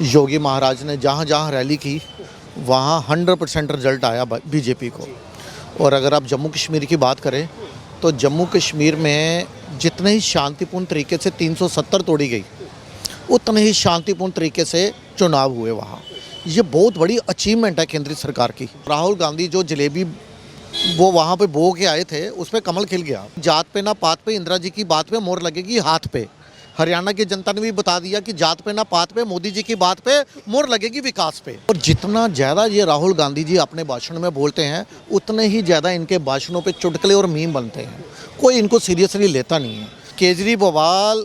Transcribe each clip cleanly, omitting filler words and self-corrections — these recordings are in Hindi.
योगी महाराज ने जहाँ जहाँ रैली की वहाँ 100% रिजल्ट आया बीजेपी को। और अगर आप जम्मू कश्मीर की बात करें तो जम्मू कश्मीर में जितने ही शांतिपूर्ण तरीके से 370 तोड़ी गई, उतने ही शांतिपूर्ण तरीके से चुनाव हुए वहाँ। ये बहुत बड़ी अचीवमेंट है केंद्रीय सरकार की। राहुल गांधी जो जलेबी वो वहाँ पे बो के आए थे, उस पर कमल खिल गया। जात पे ना पात पे, इंदिरा जी की बात पे मोहर लगेगी हाथ पे। हरियाणा की जनता ने भी बता दिया कि जात पे ना पात पे, मोदी जी की बात पे मोहर लगेगी विकास पे। और जितना ज़्यादा ये राहुल गांधी जी अपने भाषण में बोलते हैं, उतने ही ज़्यादा इनके भाषणों पे चुटकुले और मीम बनते हैं। कोई इनको सीरियसली लेता नहीं है। केजरीवाल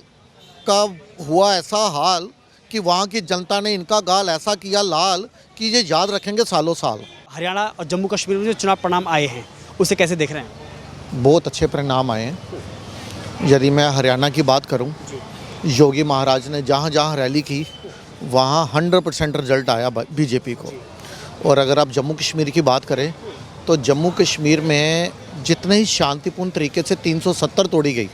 का हुआ ऐसा हाल कि वहाँ की जनता ने इनका गाल ऐसा किया लाल कि ये याद रखेंगे सालों साल। हरियाणा और जम्मू कश्मीर में जो चुनाव परिणाम आए हैं उसे कैसे देख रहे हैं? बहुत अच्छे परिणाम आए हैं। यदि मैं हरियाणा की बात करूं, योगी महाराज ने जहाँ जहाँ रैली की वहाँ 100% रिजल्ट आया बीजेपी को। और अगर आप जम्मू कश्मीर की बात करें तो जम्मू कश्मीर में जितने ही शांतिपूर्ण तरीके से 370 तोड़ी गई,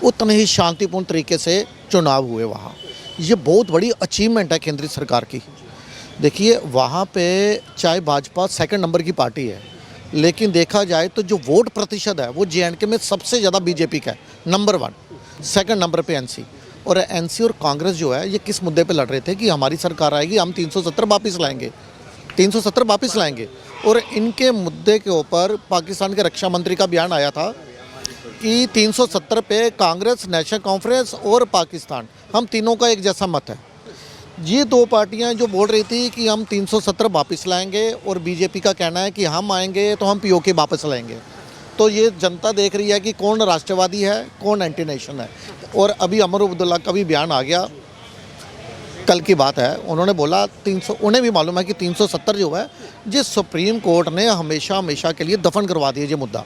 उतने ही शांतिपूर्ण तरीके से चुनाव हुए वहाँ। ये बहुत बड़ी अचीवमेंट है केंद्रीय सरकार की। देखिए, वहाँ पे चाहे भाजपा सेकंड नंबर की पार्टी है, लेकिन देखा जाए तो जो वोट प्रतिशत है वो जे.एंड.के में सबसे ज़्यादा बीजेपी का है, नंबर 1। सेकंड नंबर पे एनसी। और एनसी और कांग्रेस जो है ये किस मुद्दे पे लड़ रहे थे कि हमारी सरकार आएगी, हम 370 वापस लाएंगे, 370 वापस लाएंगे। और इनके मुद्दे के ऊपर पाकिस्तान के रक्षा मंत्री का बयान आया था कि 370 पे कांग्रेस, नेशनल कॉन्फ्रेंस और पाकिस्तान, हम तीनों का एक जैसा मत है। ये दो पार्टियां जो बोल रही थी कि हम 370 वापस लाएंगे, और बीजेपी का कहना है कि हम आएंगे तो हम पीओके वापस लाएंगे। तो ये जनता देख रही है कि कौन राष्ट्रवादी है, कौन एंटी नेशन है। और अभी अमर अब्दुल्ला का भी बयान आ गया, कल की बात है। उन्होंने बोला 300, उन्हें भी मालूम है कि 370 जो है जिस सुप्रीम कोर्ट ने हमेशा के लिए दफन करवा दिया ये मुद्दा,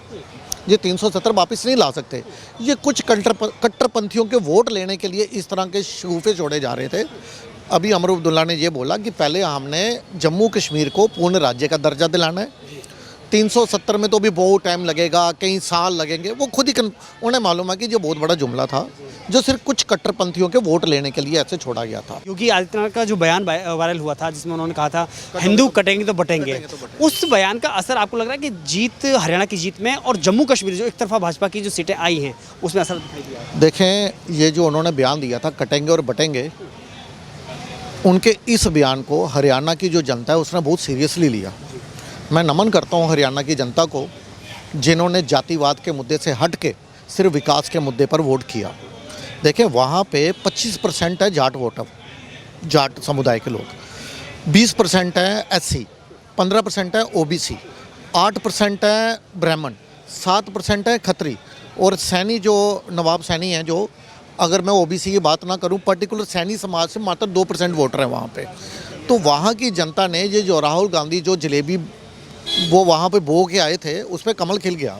ये 370 वापस नहीं ला सकते। ये कुछ कट्टरपंथियों के वोट लेने के लिए इस तरह के शगुफे जोड़े जा रहे थे। अभी अमर अब्दुल्ला ने ये बोला कि पहले हमने जम्मू कश्मीर को पूर्ण राज्य का दर्जा दिलाना है, 370 में तो भी बहुत टाइम लगेगा, कई साल लगेंगे। वो खुद ही उन्हें मालूम है कि ये बहुत बड़ा जुमला था जो सिर्फ कुछ कट्टरपंथियों के वोट लेने के लिए ऐसे छोड़ा गया था। योगी आदित्यनाथ का जो बयान वायरल हुआ था जिसमें उन्होंने कहा था हिंदू कटेंगे तो बटेंगे, उस बयान का असर आपको लग रहा है कि जीत, हरियाणा की जीत में और जम्मू कश्मीर जो एक तरफा भाजपा की जो सीटें आई हैं उसमें असर दिखाई दिया है? देखें, ये जो उन्होंने बयान दिया था कटेंगे और बटेंगे, उनके इस बयान को हरियाणा की जो जनता है उसने बहुत सीरियसली लिया। मैं नमन करता हूँ हरियाणा की जनता को, जिन्होंने जातिवाद के मुद्दे से हट के सिर्फ विकास के मुद्दे पर वोट किया। देखें, वहाँ पे 25% है जाट वोटर, जाट समुदाय के लोग, 20% है एससी, 15% है ओबीसी, 8% है ब्राह्मण, 7% है खत्री। और सैनी जो नवाब सैनी हैं, जो अगर मैं ओबीसी की बात ना करूं, पर्टिकुलर सैनी समाज से मात्र 2% वोटर हैं वहाँ पे। तो वहाँ की जनता ने ये जो राहुल गांधी जो जलेबी वो वहाँ पे बो के आए थे, उस पर कमल खिल गया।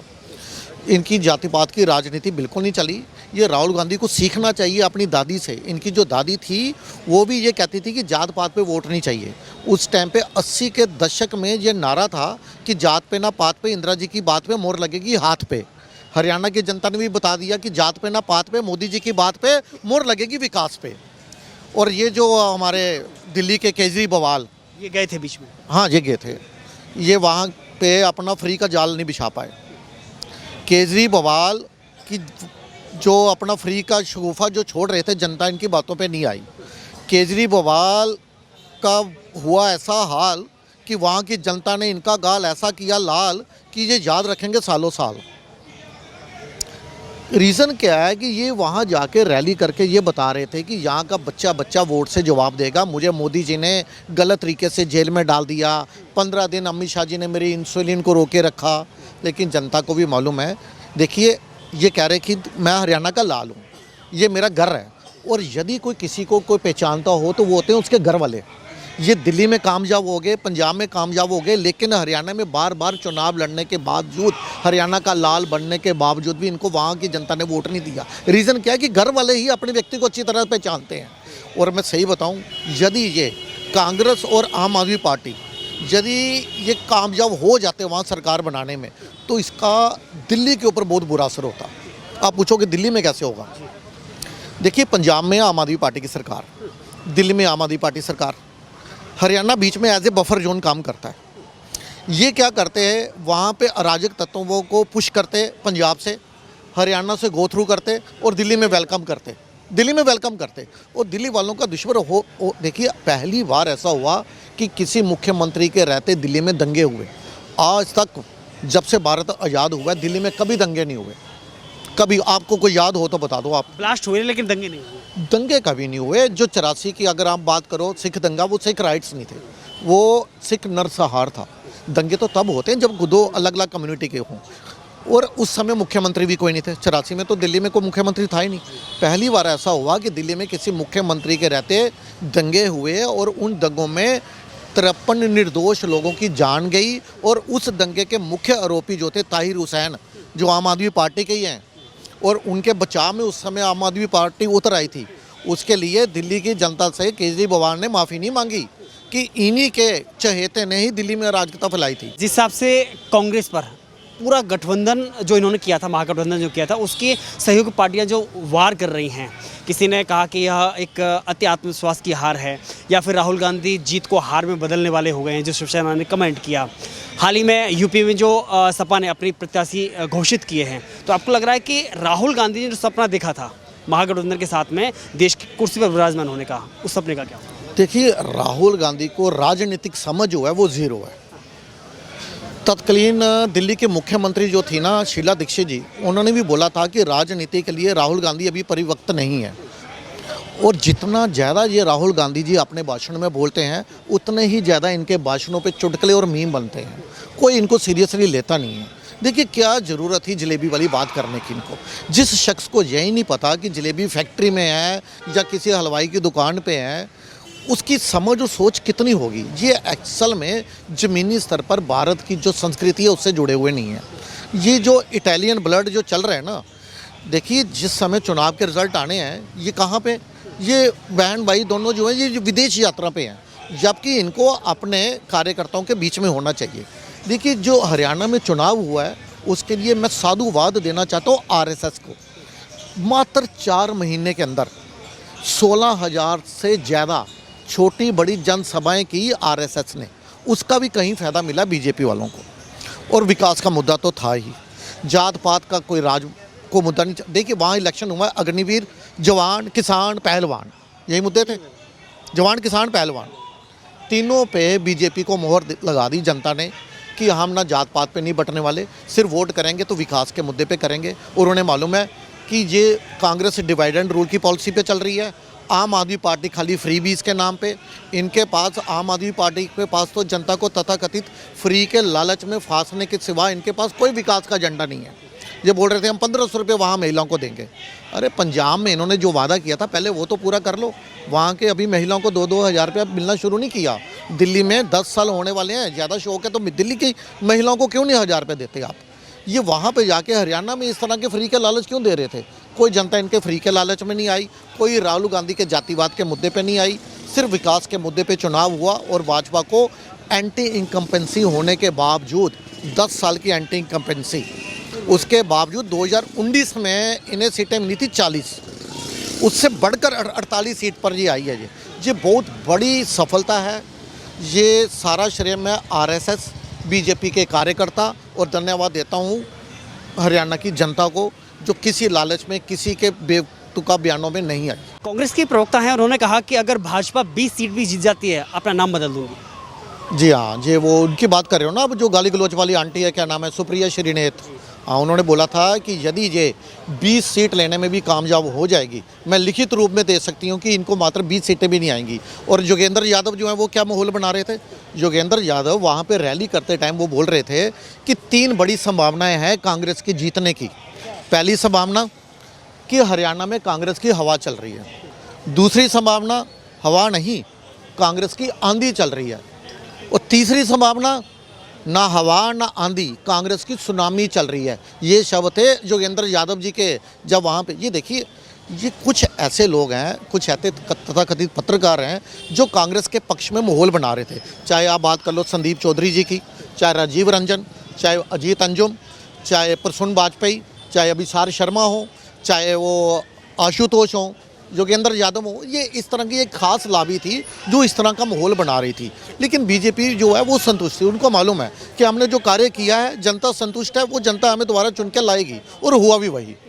इनकी जाति पात की राजनीति बिल्कुल नहीं चली। ये राहुल गांधी को सीखना चाहिए अपनी दादी से। इनकी जो दादी थी वो भी ये कहती थी कि जात पात पे वोट नहीं चाहिए। उस टाइम पे 80 के दशक में ये नारा था कि जात पे ना पात पे, इंदिरा जी की बात पे मोहर लगेगी हाथ पे। हरियाणा की जनता ने भी बता दिया कि जात पे ना पात पे, मोदी जी की बात पे मोहर लगेगी विकास पे। और ये जो हमारे दिल्ली के केजरीवाल, ये गए थे बीच में? हाँ, ये गए थे। ये वहाँ पे अपना फ्री का जाल नहीं बिछा पाए। केजरीवाल की जो अपना फ्री का शगुफा जो छोड़ रहे थे, जनता इनकी बातों पे नहीं आई। केजरीवाल का हुआ ऐसा हाल कि वहाँ की जनता ने इनका गाल ऐसा किया लाल कि ये याद रखेंगे सालों साल। रीज़न क्या है कि ये वहाँ जाके रैली करके ये बता रहे थे कि यहाँ का बच्चा बच्चा वोट से जवाब देगा। मुझे मोदी जी ने गलत तरीके से जेल में डाल दिया, 15 दिन अमित शाह जी ने मेरी इंसुलिन को रोके रखा। लेकिन जनता को भी मालूम है। देखिए, ये कह रहे कि मैं हरियाणा का लाल हूँ, ये मेरा घर है। और यदि कोई किसी को कोई पहचानता हो तो वो होते हैं उसके घर वाले। ये दिल्ली में कामयाब हो गए, पंजाब में कामयाब हो गए, लेकिन हरियाणा में बार बार चुनाव लड़ने के बावजूद, हरियाणा का लाल बनने के बावजूद भी इनको वहाँ की जनता ने वोट नहीं दिया। रीज़न क्या है कि घर वाले ही अपने व्यक्ति को अच्छी तरह पहचानते हैं। और मैं सही बताऊँ, यदि ये कांग्रेस और आम आदमी पार्टी यदि ये कामयाब हो जाते वहाँ सरकार बनाने में, तो इसका दिल्ली के ऊपर बहुत बुरा असर होता। आप पूछोगे दिल्ली में कैसे होगा? देखिए, पंजाब में आम आदमी पार्टी की सरकार, दिल्ली में आम आदमी पार्टी सरकार, हरियाणा बीच में एज ए बफर जोन काम करता है। ये क्या करते हैं, वहाँ पे अराजक तत्वों को पुश करते पंजाब से, हरियाणा से गो थ्रू करते और दिल्ली में वेलकम करते, और दिल्ली वालों का दुश्मन हो देखिए, पहली बार ऐसा हुआ कि किसी मुख्यमंत्री के रहते दिल्ली में दंगे हुए। आज तक जब से भारत आज़ाद हुआ है दिल्ली में कभी दंगे नहीं हुए, कभी। आपको कोई याद हो तो बता दो आप। ब्लास्ट हुए लेकिन दंगे नहीं हुए। दंगे कभी नहीं हुए। जो 84 की अगर आप बात करो सिख दंगा, वो सिख राइट्स नहीं थे, वो सिख नरसंहार था। दंगे तो तब होते हैं जब दो अलग अलग कम्युनिटी के हों, और उस समय मुख्यमंत्री भी कोई नहीं थे। 84 में तो दिल्ली में कोई मुख्यमंत्री था ही नहीं। पहली बार ऐसा हुआ कि दिल्ली में किसी मुख्यमंत्री के रहते दंगे हुए और उन दंगों में 53 निर्दोष लोगों की जान गई। और उस दंगे के मुख्य आरोपी जो थे ताहिर हुसैन, जो आम आदमी पार्टी के ही हैं, और उनके बचाव में उस समय आम आदमी पार्टी उतर आई थी। उसके लिए दिल्ली की जनता से केजरीवाल ने माफ़ी नहीं मांगी कि इन्हीं के चहेते ने ही दिल्ली में अराजकता फैलाई थी। जिस हिसाब से कांग्रेस पर पूरा गठबंधन जो इन्होंने किया था, महागठबंधन जो किया था, उसकी सहयोगी पार्टियां जो वार कर रही हैं, किसी ने कहा कि यह एक अति आत्मविश्वास की हार है, या फिर राहुल गांधी जीत को हार में बदलने वाले हो गए हैं, जो शिवसेना ने कमेंट किया। हाल ही में यूपी में जो सपा ने अपनी प्रत्याशी घोषित किए हैं, तो आपको लग रहा है कि राहुल गांधी ने जो सपना देखा था महागठबंधन के साथ में देश की कुर्सी पर विराजमान होने का, उस सपने का क्या? देखिए, राहुल गांधी को राजनीतिक समझ जो है वो ज़ीरो है। तत्कालीन दिल्ली के मुख्यमंत्री जो थी ना, शीला दीक्षित जी, उन्होंने भी बोला था कि राजनीति के लिए राहुल गांधी अभी परिपक्व नहीं है। और जितना ज़्यादा ये राहुल गांधी जी अपने भाषण में बोलते हैं, उतने ही ज़्यादा इनके भाषणों पे चुटकुले और मीम बनते हैं। कोई इनको सीरियसली लेता नहीं है। देखिए, क्या ज़रूरत थी जलेबी वाली बात करने की इनको? जिस शख्स को यही नहीं पता कि जलेबी फैक्ट्री में है या किसी हलवाई की दुकान पर है, उसकी समझ और सोच कितनी होगी? ये एक्चुअल में ज़मीनी स्तर पर भारत की जो संस्कृति है उससे जुड़े हुए नहीं है। ये जो इटालियन ब्लड जो चल रहा है ना, देखिए जिस समय चुनाव के रिज़ल्ट आने हैं, ये कहाँ पे, ये बहन भाई दोनों जो हैं, ये जो विदेश यात्रा पे हैं, जबकि इनको अपने कार्यकर्ताओं के बीच में होना चाहिए। देखिए, जो हरियाणा में चुनाव हुआ है उसके लिए मैं साधुवाद देना चाहता हूँ RSS को। मात्र 4 महीने के अंदर 16,000 से ज़्यादा छोटी बड़ी जनसभाएं की RSS ने, उसका भी कहीं फ़ायदा मिला बीजेपी वालों को। और विकास का मुद्दा तो था ही, जात पात का कोई राज को मुद्दा नहीं। देखिए, वहाँ इलेक्शन हुआ, अग्निवीर, जवान, किसान, पहलवान, यही मुद्दे थे। जवान, किसान, पहलवान, तीनों पे बीजेपी को मोहर लगा दी जनता ने कि हम ना जात पात पे नहीं बटने वाले, सिर्फ वोट करेंगे तो विकास के मुद्दे पे करेंगे। और उन्हें मालूम है कि ये कांग्रेस डिवाइड एंड रूल की पॉलिसी पे चल रही है। आम आदमी पार्टी खाली फ्री बीज के नाम पे, इनके पास, आम आदमी पार्टी के पास तो जनता को तथाकथित फ्री के लालच में फांसने के सिवा इनके पास कोई विकास का एजेंडा नहीं है। ये बोल रहे थे हम 1500 रुपये वहाँ महिलाओं को देंगे। अरे, पंजाब में इन्होंने जो वादा किया था पहले वो तो पूरा कर लो। वहाँ के अभी महिलाओं को 2-2 हज़ार रुपया मिलना शुरू नहीं किया। दिल्ली में 10 साल होने वाले हैं, ज़्यादा शौक है तो दिल्ली की महिलाओं को क्यों नहीं 1000 रुपये देते आप? ये वहाँ पे जाके हरियाणा में इस तरह के फ्री के लालच क्यों दे रहे थे? कोई जनता इनके फ्री के लालच में नहीं आई, कोई राहुल गांधी के जातिवाद के मुद्दे पे नहीं आई, सिर्फ विकास के मुद्दे पे चुनाव हुआ। और भाजपा को एंटी इनकम्पेंसी होने के बावजूद, 10 साल की एंटी इनकम्पेंसी, उसके बावजूद 2019 में इन्हें सीटें मिली थी 40, उससे बढ़कर 48 सीट पर ये आई है। ये बहुत बड़ी सफलता है। ये सारा श्रेय मैं RSS, बीजेपी के कार्यकर्ता और धन्यवाद देता हूँ हरियाणा की जनता को, जो किसी लालच में, किसी के बेतुका बयानों में नहीं आई। कांग्रेस के प्रवक्ता हैं, उन्होंने कहा कि अगर भाजपा 20 सीट भी जीत जाती है, अपना नाम बदल दूंगी। जी हाँ, जी वो उनकी बात कर रहे हो ना, अब जो गाली गलौच वाली आंटी है, क्या नाम है, सुप्रिया श्रीनेत, हाँ, उन्होंने बोला था कि यदि ये 20 सीट लेने में भी कामयाब हो जाएगी, मैं लिखित रूप में दे सकती हूँ कि इनको मात्र 20 सीटें भी नहीं आएंगी। और योगेंद्र यादव जो है वो क्या माहौल बना रहे थे? योगेंद्र यादव वहाँ पे रैली करते टाइम वो बोल रहे थे कि 3 बड़ी संभावनाएं हैं कांग्रेस की जीतने की। पहली संभावना कि हरियाणा में कांग्रेस की हवा चल रही है। दूसरी संभावना, हवा नहीं, कांग्रेस की आंधी चल रही है। और तीसरी संभावना, ना हवा ना आंधी, कांग्रेस की सुनामी चल रही है। ये शब्द थे योगेंद्र यादव जी के जब वहाँ पे। ये देखिए, ये कुछ ऐसे लोग हैं, कुछ ऐसे तथाकथित पत्रकार हैं जो कांग्रेस के पक्ष में माहौल बना रहे थे। चाहे आप बात कर लो संदीप चौधरी जी की, चाहे राजीव रंजन, चाहे अजीत अंजुम, चाहे प्रसून वाजपेयी, चाहे अभिसार शर्मा हो, चाहे वो आशुतोष हों, योगेंद्र यादव हो, ये इस तरह की एक खास लॉबी थी जो इस तरह का माहौल बना रही थी। लेकिन बीजेपी जो है वो संतुष्ट थी, उनको मालूम है कि हमने जो कार्य किया है जनता संतुष्ट है, वो जनता हमें दोबारा चुन के लाएगी और हुआ भी वही।